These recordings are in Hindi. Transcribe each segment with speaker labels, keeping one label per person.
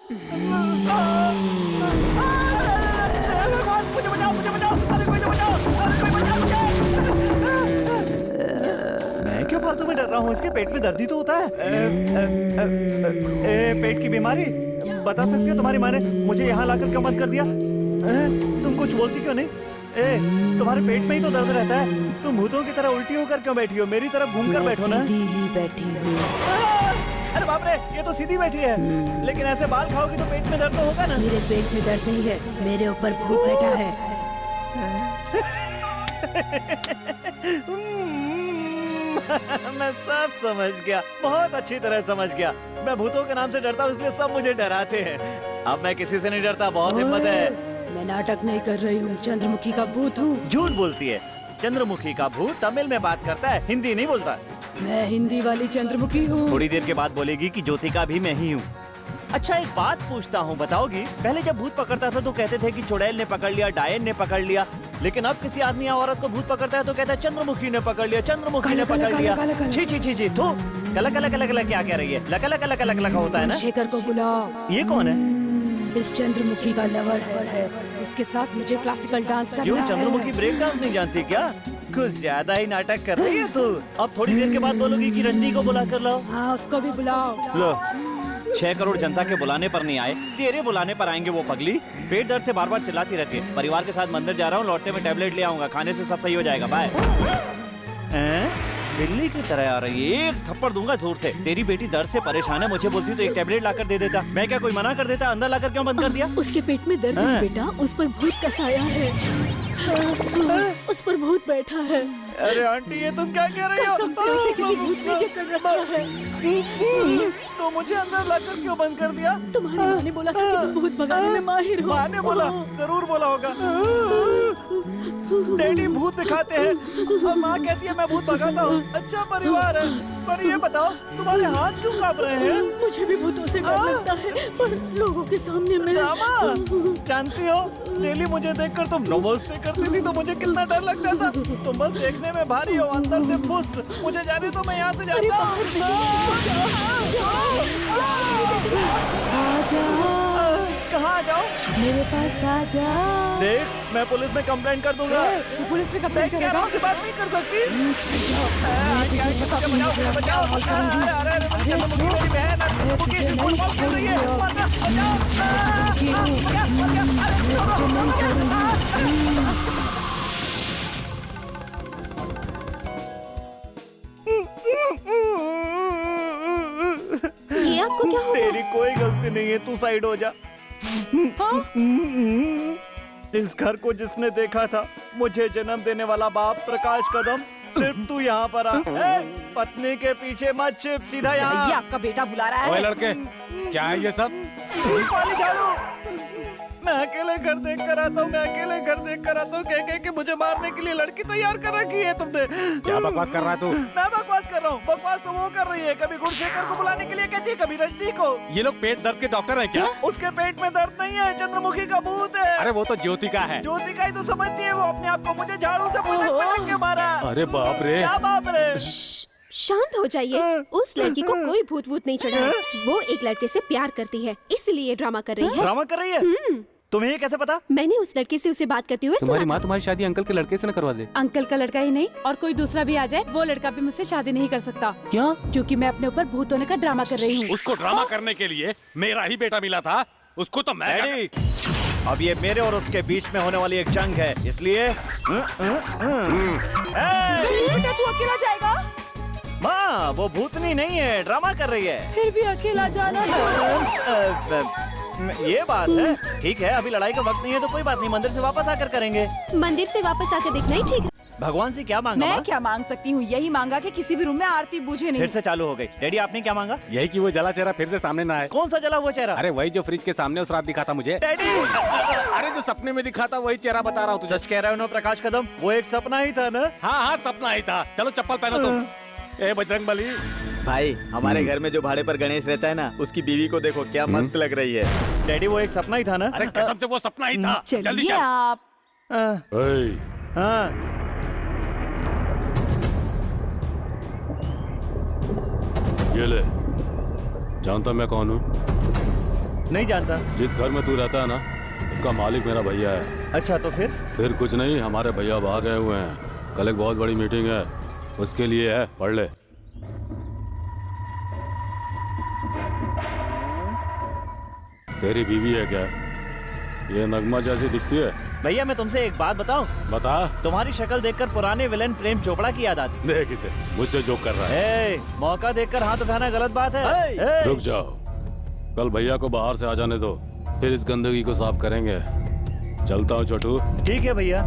Speaker 1: भगवान मुझे बचाओ, मुझे बचाओ, अरे कोई तो बचाओ, अरे कोई बचाओ मुझे। मैं क्यों फालतू में डर रहा हूँ? इसके पेट में दर्द ही तो होता है। पेट की बीमारी बता सकती हो? तुम्हारी माँ ने मुझे यहाँ लाकर क्यों बंद कर दिया? तुम कुछ बोलती क्यों नहीं? तुम्हारे पेट में ही तो दर्द रहता है। तुम भूतों की तरह उल्टी होकर क्यों बैठी हो? मेरी तरफ घूम कर बैठो ना।
Speaker 2: सीधी ही बैठी हूँ।
Speaker 1: अरे बाप रे, ये तो सीधी बैठी है। लेकिन ऐसे बाल खाओगी तो पेट में दर्द तो होगा ना।
Speaker 2: मेरे पेट में दर्द नहीं है, मेरे ऊपर भूत बैठा है।
Speaker 1: मैं सब समझ गया, बहुत अच्छी तरह समझ गया। मैं भूतों के नाम से डरता हूँ, इसलिए सब मुझे डराते हैं। अब मैं किसी से नहीं डरता, बहुत हिम्मत है।
Speaker 2: मैं नाटक नहीं कर रही हूँ, चंद्रमुखी का भूत हूँ।
Speaker 1: झूठ बोलती है। चंद्रमुखी का भूत तमिल में बात करता है, हिंदी नहीं बोलता।
Speaker 2: मैं हिंदी वाली चंद्रमुखी हूँ।
Speaker 1: थोड़ी देर के बाद बोलेगी कि ज्योतिका भी मैं ही हूँ। अच्छा एक बात पूछता हूँ, बताओगी? पहले जब भूत पकड़ता था तो कहते थे कि चुड़ैल ने पकड़ लिया, डायन ने पकड़ लिया, लेकिन अब किसी आदमी या औरत को भूत पकड़ता है तो कहता है चंद्रमुखी ने पकड़ लिया, चंद्रमुखी ने पकड़ लिया। छी छी छी छी, थू। कला कला कला कला क्या कह रही है? लका लका लका लका लका होता है ना?
Speaker 2: शेखर को बुलाओ।
Speaker 1: ये कौन है?
Speaker 2: इस चंद्रमुखी का लवर है, उसके साथ मुझे क्लासिकल डांस करना है।
Speaker 1: क्यों चंद्रमुखी ब्रेक डांस नहीं जानती क्या? कुछ ज्यादा ही नाटक कर रही है तू। अब थोड़ी देर के बाद बोलोगी कि रंडी को बुला कर लाओ।
Speaker 2: हाँ, उसको भी बुलाओ।
Speaker 1: लो, 6 करोड़ जनता के बुलाने पर नहीं आए, तेरे बुलाने पर आएंगे वो पगली। पेट दर्द से बार बार चिल्लाती रहती है। परिवार के साथ मंदिर जा रहा हूँ, लौटते में टैबलेट ले आऊंगा, खाने से सब सही हो जाएगा। बाय। बिल्ली की तरह आ रही है, एक थप्पड़ दूंगा जोर से। तेरी बेटी दर्द से परेशान है, मुझे बोलती तो एक टैबलेट लाकर दे देता। मैं क्या कोई मना कर देता? अंदर लाकर क्यों बंद कर दिया?
Speaker 2: उसके पेट में दर्द है बेटा, उस पर भूत का साया है। उस पर भूत बैठा है।
Speaker 1: अरे आंटी, ये तुम क्या कह रही हो?
Speaker 2: कसम से उसे किसी भूत ने जकड़ रखा है।
Speaker 1: तो मुझे अंदर लाकर क्यों बंद कर दिया?
Speaker 2: तुम्हारी माँ ने बोला था कि तुम भूत भगाने में माहिर हो।
Speaker 1: माँ ने बोला? जरूर बोला होगा। डैडी भूत दिखाते हैं और माँ कहती है मैं भूत भगाता हूँ। अच्छा परिवार है। पर ये बताओ, तुम्हारे हाथ क्यों कांप रहे हैं?
Speaker 2: मुझे भी भूतों से डर लगता है, पर लोगों के सामने मैं।
Speaker 1: जानती हो, डेली मुझे देखकर तुम नमस्ते करती थी तो मुझे कितना डर लगता था। तुम बस देखने में भारी हो, अंदर से फुस। मुझे जाने तो मैं यहाँ से जाता हूँ। कहाँ आ जाओ?
Speaker 2: मेरे पास आ जा।
Speaker 1: देख, मैं पुलिस में कंप्लेंट कर दूंगा।
Speaker 2: तू पुलिस में कंप्लेंट करेगा?
Speaker 1: मुझे बात नहीं कर सकती। बचाओ, बचाओ। अरे चंद्रमुखी मेरी बहन है।
Speaker 2: ये आपको क्या हो गया?
Speaker 1: तेरी कोई गलती नहीं है, तू साइड हो जा। इस घर को जिसने देखा था, मुझे जन्म देने वाला बाप प्रकाश कदम, सिर्फ तू यहाँ पर आ। पत्नी के पीछे मत छिप, सीधा यहाँ।
Speaker 3: ये आपका बेटा बुला रहा है।
Speaker 4: ओए लड़के, क्या है ये सब?
Speaker 1: वाली झाड़ू। मैं अकेले घर देख कर आता हूँ, मैं अकेले घर देख कर आता हूँ। कह के मुझे मारने के लिए लड़की तैयार कर रखी है तुमने।
Speaker 4: क्या बकवास कर रहा है तू?
Speaker 1: मैं बकवास कर रहा हूँ? बकवास तो वो कर रही है, कभी गुणशेखर को बुलाने के लिए कहती है, कभी रजनी को।
Speaker 4: ये लोग पेट दर्द के डॉक्टर हैं क्या?
Speaker 1: उसके पेट में दर्द नहीं है, चंद्रमुखी का भूत है।
Speaker 4: अरे वो तो ज्योतिका है।
Speaker 1: ज्योतिका ही तो समझती है वो अपने आप को। मुझे झाड़ू से पटक के मारा।
Speaker 4: अरे बाप रे।
Speaker 1: क्या बाप रे?
Speaker 5: शांत हो जाइए। उस लड़की को कोई भूत वूत नहीं चढ़ा है। वो एक लड़के से प्यार करती है, इसलिए ड्रामा कर रही है।
Speaker 1: ड्रामा कर रही है? तुम्हें ये कैसे पता?
Speaker 5: मैंने उस लड़के से उसे बात करते हुए
Speaker 4: तुम्हारी
Speaker 5: सुना
Speaker 4: माँ
Speaker 5: था।
Speaker 4: तुम्हारी शादी अंकल के लड़के से न करवा दे।
Speaker 6: अंकल का लड़का ही नहीं और कोई दूसरा भी आ जाए, वो लड़का भी मुझसे शादी नहीं कर सकता।
Speaker 4: क्या?
Speaker 6: क्योंकि मैं अपने ऊपर भूत होने का ड्रामा कर रही हूँ।
Speaker 4: उसको ड्रामा करने के लिए मेरा ही बेटा मिला था, उसको तो मैं।
Speaker 1: अब ये मेरे और उसके बीच में होने वाली एक जंग है, इसलिए
Speaker 3: बेटा तू अकेला जाएगा?
Speaker 1: माँ, वो भूतनी नहीं है, ड्रामा कर रही है।
Speaker 3: फिर भी अकेला जाना
Speaker 1: ये बात है। ठीक है, अभी लड़ाई का वक्त नहीं है तो कोई बात नहीं, मंदिर से वापस आकर करेंगे।
Speaker 5: मंदिर से वापस आकर देखना ही ठीक है।
Speaker 1: भगवान से क्या मांगा?
Speaker 3: मैं क्या मांग सकती हूँ? यही मांगा कि किसी भी रूम में आरती बूझे नहीं।
Speaker 1: फिर से चालू हो गई। डैडी आपने क्या मांगा?
Speaker 4: यही कि वो जला चेहरा फिर से सामने ना आए।
Speaker 1: कौन सा जला हुआ चेहरा?
Speaker 4: अरे वही जो फ्रिज के सामने उस रात दिखा था मुझे।
Speaker 1: डैडी!
Speaker 4: अरे जो सपने में दिखा था वही चेहरा बता रहा हूँ तुझे।
Speaker 1: सच कह रहे हो ना प्रकाश कदम, वो एक सपना ही था ना?
Speaker 4: हाँ हाँ, सपना ही था। चलो चप्पल पहनो तुम। ए बजरंगबली।
Speaker 7: भाई, हमारे घर में जो भाड़े पर गणेश रहता है ना, उसकी बीवी को देखो क्या मस्त लग रही है।
Speaker 1: डैडी वो एक सपना ही था ना?
Speaker 4: अरे कसम से वो सपना ही था। जल्दी
Speaker 3: चलिए
Speaker 4: चल।
Speaker 3: आप।
Speaker 1: हाँ,
Speaker 4: ये ले, जानता मैं कौन हूँ?
Speaker 1: नहीं जानता।
Speaker 4: जिस घर में तू रहता है ना, उसका मालिक मेरा भैया है।
Speaker 1: अच्छा तो
Speaker 4: फिर कुछ नहीं, हमारे भैया बाहर गए हुए हैं। कल एक बहुत बड़ी मीटिंग है, उसके लिए है, पढ़ ले। तेरी बीवी है क्या? ये नगमा जैसी दिखती है।
Speaker 1: भैया मैं तुमसे एक बात बताऊं?
Speaker 4: बता।
Speaker 1: तुम्हारी शक्ल देखकर पुराने विलेन प्रेम चोपड़ा की याद आती।
Speaker 4: देख इसे, मुझसे जोक कर रहा है।
Speaker 1: मौका देखकर हाथ उठाना गलत बात है।
Speaker 4: रुक जाओ, कल भैया को बाहर से आ जाने दो, फिर इस गंदगी को साफ करेंगे। चलता हूँ छोटू।
Speaker 1: ठीक है भैया,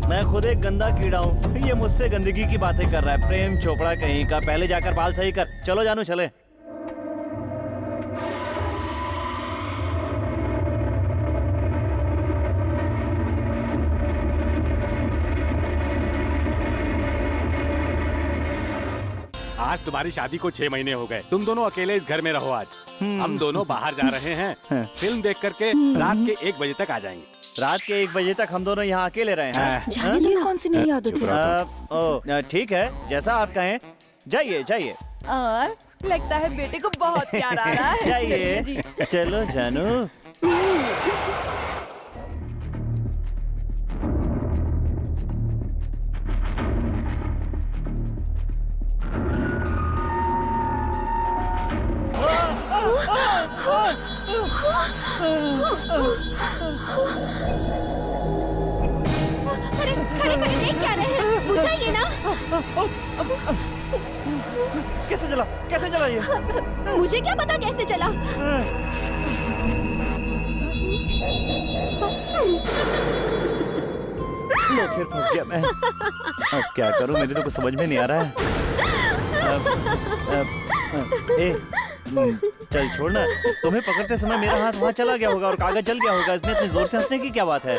Speaker 1: मैं खुद एक गंदा कीड़ा हूँ, ये मुझसे गंदगी की बातें कर रहा है। प्रेम चोपड़ा कहीं का। पहले जाकर बाल सही कर। चलो जानू चले।
Speaker 4: आज तुम्हारी शादी को 6 महीने हो गए। तुम दोनों अकेले इस घर में रहो। आज हम दोनों बाहर जा रहे हैं। फिल्म देख करके रात के 1 बजे तक आ जाएंगे।
Speaker 1: रात के 1 बजे तक हम दोनों यहाँ अकेले रहे हैं।
Speaker 3: जाने लिए कौन सी नई आदत है?
Speaker 1: ठीक है, जैसा आप कहें। जाइए जाइए
Speaker 3: और लगता है बेटे को बहुत प्यार आ रहा है।
Speaker 1: जाइए।
Speaker 3: चलिए जी।
Speaker 1: चलो जानू।
Speaker 5: अरे खड़े खड़े देख क्या रहे हैं? बुझाइए ना।
Speaker 1: कैसे चला ये?
Speaker 5: मुझे क्या पता कैसे चला।
Speaker 1: लो फिर फंस गया मैं। अब क्या करूं, मेरे तो कुछ समझ में नहीं आ रहा है। चल छोड़ना। तुम्हें पकड़ते समय मेरा हाथ वहाँ चला गया होगा और कागज जल गया होगा। इसमें इतनी जोर से हंसने की क्या बात है?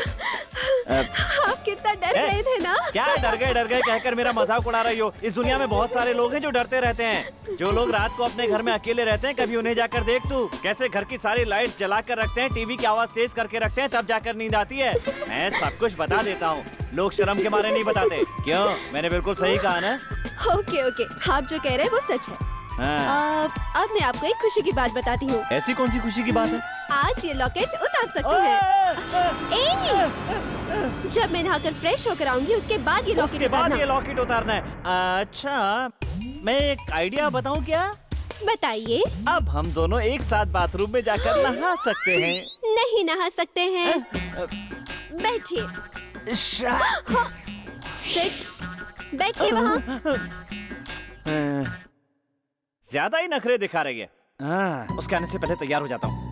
Speaker 5: आप कितना डर गए थे ना।
Speaker 1: क्या डर गए कहकर मेरा मजाक उड़ा रही हो? इस दुनिया में बहुत सारे लोग हैं जो डरते रहते हैं। जो लोग रात को अपने घर में अकेले रहते हैं, कभी उन्हें जाकर देख तू, कैसे घर की सारी लाइट जला कर रखते हैं, टीवी की आवाज तेज करके रखते हैं, तब जाकर नींद आती है। मैं सब कुछ बता देता हूँ, लोग शर्म के मारे नहीं बताते। क्यों? मैंने बिल्कुल सही कहा ना?
Speaker 5: ओके ओके, आप जो कह रहे हैं वो सच है।
Speaker 1: हाँ।
Speaker 5: अब मैं आपको एक खुशी की बात बताती हूँ।
Speaker 1: ऐसी कौन सी खुशी की बात है?
Speaker 5: आज ये लॉकेट उतार सकते हैं। जब मैं नहाकर फ्रेश होकर आऊंगी, उसके बाद ये लॉकेट उतारना।
Speaker 1: ये लॉकेट उतारना है। अच्छा, मैं एक आइडिया बताऊं क्या?
Speaker 5: बताइए।
Speaker 1: अब हम दोनों एक साथ बाथरूम में जाकर नहा सकते हैं।
Speaker 5: नहीं नहा सकते हैं। बैठिए। सिट। बैठिए वहाँ।
Speaker 1: ज्यादा ही नखरे दिखा रही है। उसके आने से पहले तैयार हो जाता हूँ।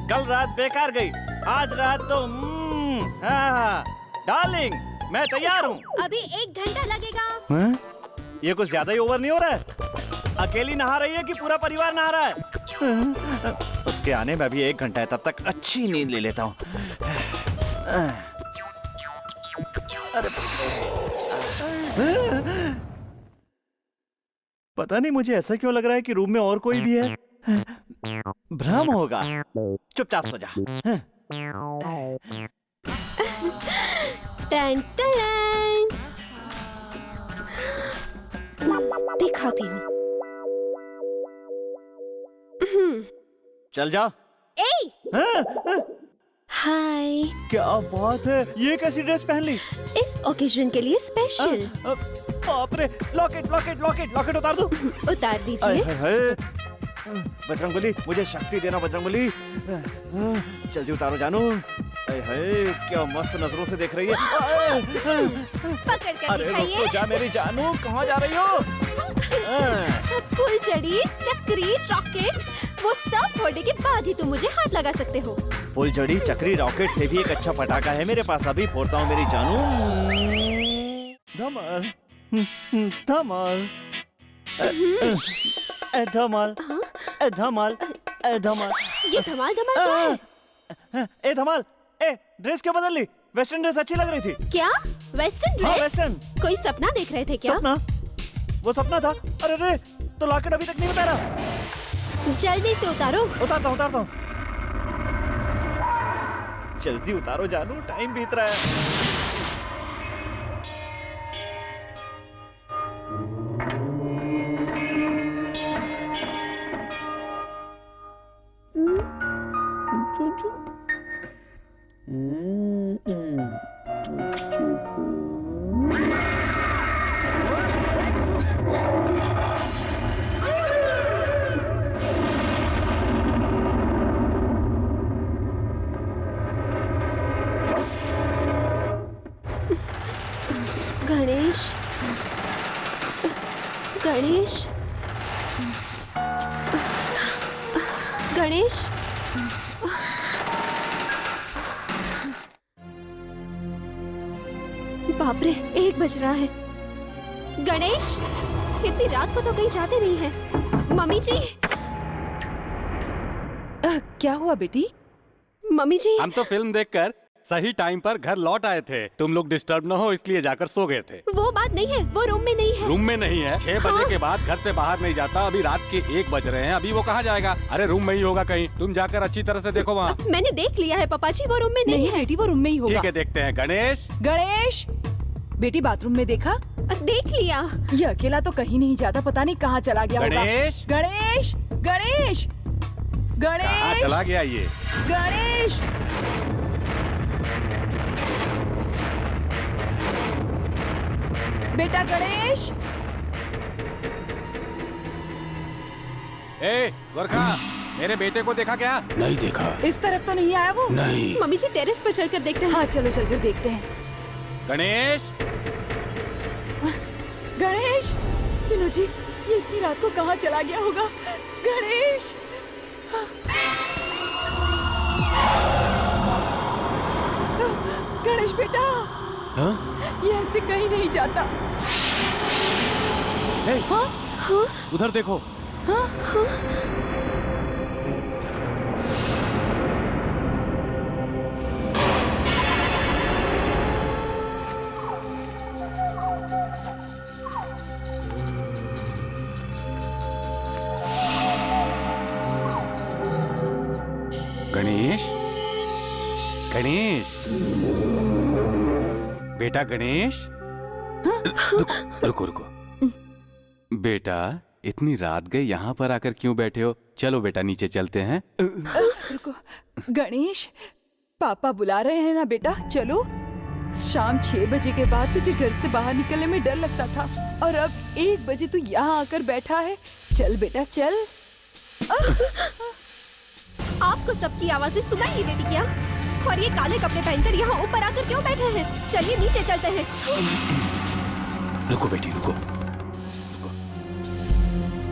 Speaker 1: कल रात बेकार गई, आज रात तो डार्लिंग मैं तैयार हूँ।
Speaker 5: अभी 1 घंटा लगेगा।
Speaker 1: ये कुछ ज्यादा ही ओवर नहीं हो रहा है? अकेली नहा रही है कि पूरा परिवार नहा रहा है? उसके आने में अभी 1 घंटा है, तब तक अच्छी नींद ले लेता हूँ। अरे पता नहीं मुझे ऐसा क्यों लग रहा है कि रूम में और कोई भी है। भ्रम होगा। चुपचाप सो जा।
Speaker 5: टन टन। दिखाती हूँ।
Speaker 1: चल जाओ।
Speaker 5: हाय।
Speaker 1: क्या बात है, ये कैसी ड्रेस पहन ली?
Speaker 5: इस ओकेजन के लिए स्पेशल।
Speaker 1: बाप रे, लॉकेट उतार दो।
Speaker 5: उतार दीजिए।
Speaker 1: बजरंगबली, मुझे शक्ति देना बजरंगबली। जल्दी उतारो जानू। क्या मस्त नजरों से देख रही है।
Speaker 5: पकड़ कर
Speaker 1: अरे
Speaker 5: दिखाइए।
Speaker 1: रुक तो जा मेरी जानू, कहाँ जा रही हो?
Speaker 5: फुलझड़ी, चक्री, रॉकेट, वो सब फोड़ने के बाद ही तुम मुझे हाथ लगा सकते हो।
Speaker 1: फुलझड़ी, चक्री, रॉकेट से भी एक अच्छा पटाखा है मेरे पास, अभी फोड़ता हूँ मेरी जानू। धमाल धमाल धमाल धमाल धमाल।
Speaker 5: ये धमाल धमाल क्या है?
Speaker 1: ए धमाल, ड्रेस क्यों बदल ली? वेस्टर्न ड्रेस अच्छी लग रही थी।
Speaker 5: क्या वेस्टर्न
Speaker 1: हाँ,
Speaker 5: ड्रेस?
Speaker 1: वेस्टर्न।
Speaker 5: कोई सपना देख रहे थे क्या?
Speaker 1: सपना? वो सपना था? अरे रे, तो लॉकेट अभी तक नहीं उतारा।
Speaker 5: जल्दी से उतारो।
Speaker 1: उतारता हूँ। जल्दी उतारो जानू, टाइम बीत रहा है।
Speaker 5: गणेश गणेश बाप रे 1 बज रहा है। गणेश इतनी रात को तो कहीं जाते नहीं है। मम्मी जी
Speaker 3: क्या हुआ बेटी?
Speaker 5: मम्मी जी
Speaker 4: हम तो फिल्म देखकर सही टाइम पर घर लौट आए थे। तुम लोग डिस्टर्ब न हो इसलिए जाकर सो गए थे।
Speaker 5: वो बात नहीं है, वो रूम में नहीं है।
Speaker 4: रूम में नहीं है? 6 बजे के बाद घर से बाहर नहीं जाता। अभी रात के 1 बज रहे हैं, अभी वो कहाँ जाएगा? अरे रूम में ही होगा कहीं। तुम जाकर अच्छी तरह से देखो वहाँ।
Speaker 5: मैंने देख लिया है पापा जी, वो रूम में नहीं है।
Speaker 3: बेटी वो रूम में ही होगा।
Speaker 4: ठीक है देखते हैं। गणेश
Speaker 3: गणेश बेटी बाथरूम में देखा?
Speaker 5: देख लिया।
Speaker 3: ये अकेला तो कहीं नहीं जाता, पता नहीं कहाँ चला गया होगा।
Speaker 4: गणेश
Speaker 3: गणेश गणेश
Speaker 4: कहाँ
Speaker 3: गणेश
Speaker 4: चला गया ये?
Speaker 3: गणेश बेटा गणेश।
Speaker 4: ए गोरखा, मेरे बेटे को देखा क्या? नहीं देखा।
Speaker 3: इस तरफ तो नहीं आया वो?
Speaker 4: नहीं।
Speaker 5: मम्मी जी टेरेस पर चलकर देखते हैं।
Speaker 3: हाँ चलो चलकर देखते हैं।
Speaker 4: गणेश
Speaker 3: गणेश सुनो जी, ये इतनी रात को कहाँ चला गया होगा? गणेश गणेश बेटा।
Speaker 4: हाँ?
Speaker 3: ये ऐसे कहीं नहीं जाता।
Speaker 4: ए,
Speaker 3: हाँ
Speaker 4: उधर देखो।
Speaker 3: हाँ
Speaker 4: गणेश गणेश बेटा गणेश, रुको रुको। बेटा इतनी रात गई, यहाँ पर आकर क्यों बैठे हो? चलो बेटा नीचे चलते हैं।
Speaker 3: रुको गणेश, पापा बुला रहे हैं ना बेटा, चलो। शाम 6 बजे के बाद तुझे घर से बाहर निकलने में डर लगता था और अब 1 बजे तू यहाँ आकर बैठा है। चल बेटा चल।
Speaker 5: आपको सबकी आवाजें सुनाई नहीं देती क्या? और ये काले कपड़े पहनकर यहाँ ऊपर आकर क्यों बैठे हैं? चलिए नीचे चलते हैं।
Speaker 4: रुको बेटी रुको।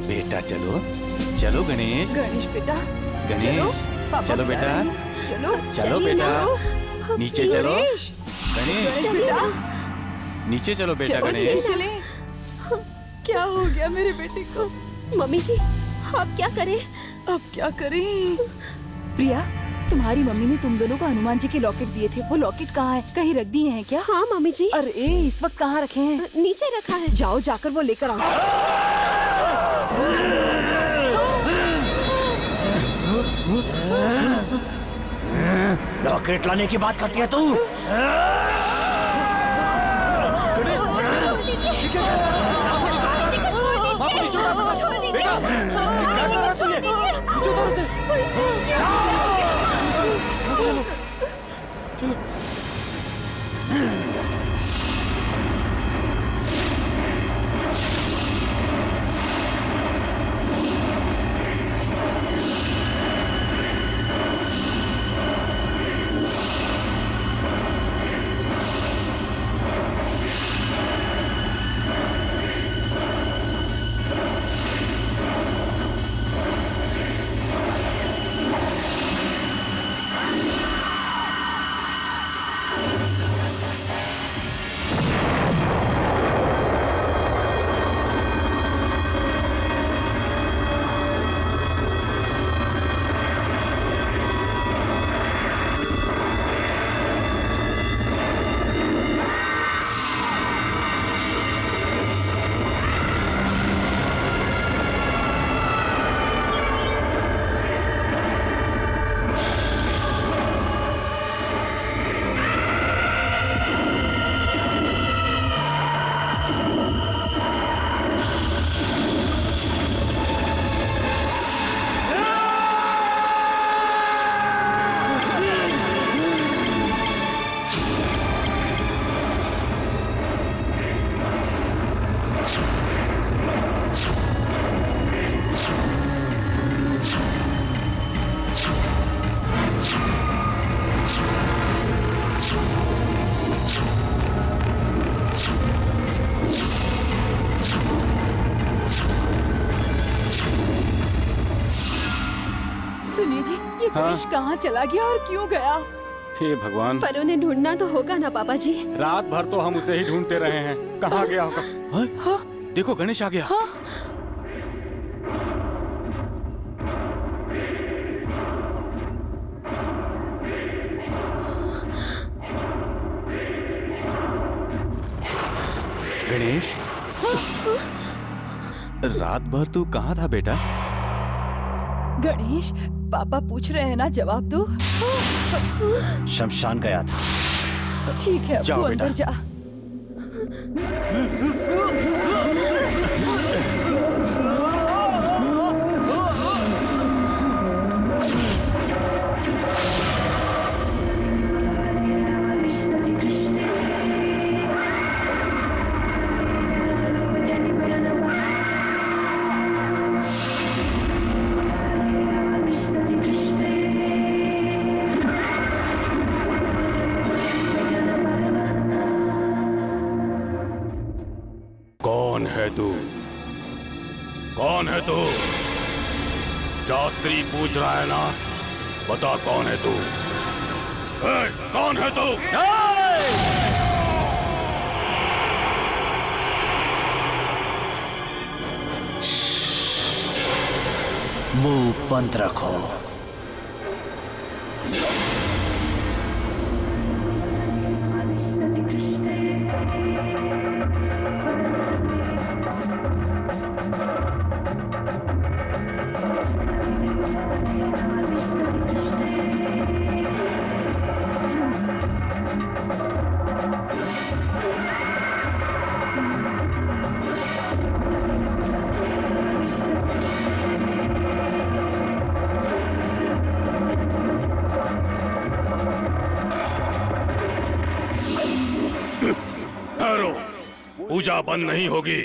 Speaker 4: बेटा चलो चलो गणेश।
Speaker 3: गणेश बेटा
Speaker 4: गणेश
Speaker 3: चलो, पापा
Speaker 4: चलो
Speaker 3: बुला
Speaker 4: बेटा।
Speaker 3: रहे हैं। चलो
Speaker 4: चलो बेटा नीचे चलो।
Speaker 3: गणेश
Speaker 4: गणेश
Speaker 3: बेटा
Speaker 4: नीचे चलो बेटा।
Speaker 3: चलो
Speaker 4: गणेश
Speaker 3: नीचे चले। क्या हो गया मेरे बेटे को?
Speaker 5: मम्मी जी अब क्या करें?
Speaker 3: अब क्या करें? प्रिया तुम्हारी मम्मी ने तुम दोनों को हनुमान जी के लॉकेट दिए थे, वो लॉकेट कहाँ है? कहीं रख दिए हैं क्या?
Speaker 5: हाँ मम्मी जी।
Speaker 3: अरे इस वक्त कहाँ रखे हैं?
Speaker 5: नीचे रखा है।
Speaker 3: जाओ जाकर वो लेकर आओ।
Speaker 1: लॉकेट लाने की बात करती है तू?
Speaker 5: छोड़ दीजिए। मम्मी जी को छोड़ दीजिए। छोड़ दीजिए। मम्मी जी को छोड़ दीजिए।
Speaker 3: पंडित जी, ये गणेश कहाँ चला गया और क्यों गया?
Speaker 4: हे भगवान,
Speaker 5: पर उन्हें ढूंढना तो होगा ना पापा जी।
Speaker 4: रात भर तो हम उसे ही ढूंढते रहे हैं, कहाँ गया होगा? हाँ? देखो गणेश आ गया। गणेश, रात भर तू कहाँ था बेटा?
Speaker 3: गणेश, पापा पूछ रहे हैं ना, जवाब दो।
Speaker 1: शमशान गया था।
Speaker 3: ठीक है, अब
Speaker 4: जाओ
Speaker 3: तू
Speaker 4: बेटा।
Speaker 3: अंदर जा।
Speaker 4: कौन है तू? कौन है तू? शास्त्री पूछ रहा है ना, बता कौन है तू? कौन है तू?
Speaker 1: मुंह बंद रखो।
Speaker 4: ठहरो, पूजा बंद नहीं होगी।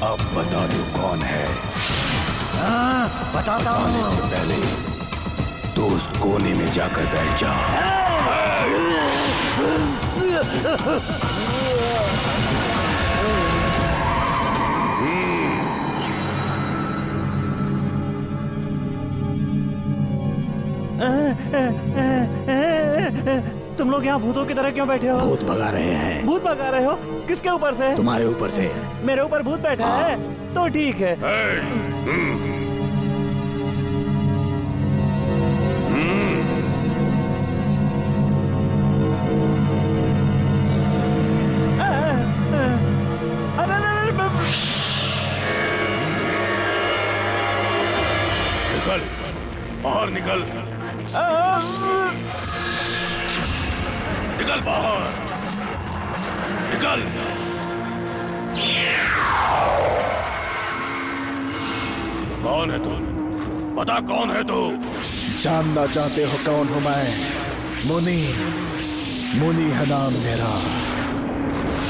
Speaker 4: अब बता दो कौन है।
Speaker 1: बताता
Speaker 4: बताने
Speaker 1: हूँ।
Speaker 4: से पहले तू उस कोने में जाकर बैठ जा।
Speaker 1: तुम लोग यहाँ भूतों की तरह क्यों बैठे हो?
Speaker 7: भूत भगा रहे हैं।
Speaker 1: भूत भगा रहे हो? किसके ऊपर से?
Speaker 7: तुम्हारे ऊपर से।
Speaker 1: मेरे ऊपर भूत बैठा है? तो ठीक है।
Speaker 4: निकल, बाहर निकल। निकल बाहर, निकल। कौन है तू? बता कौन है तू?
Speaker 8: जानना चाहते हो कौन हूं मैं? मुनि, मुनि है नाम मेरा।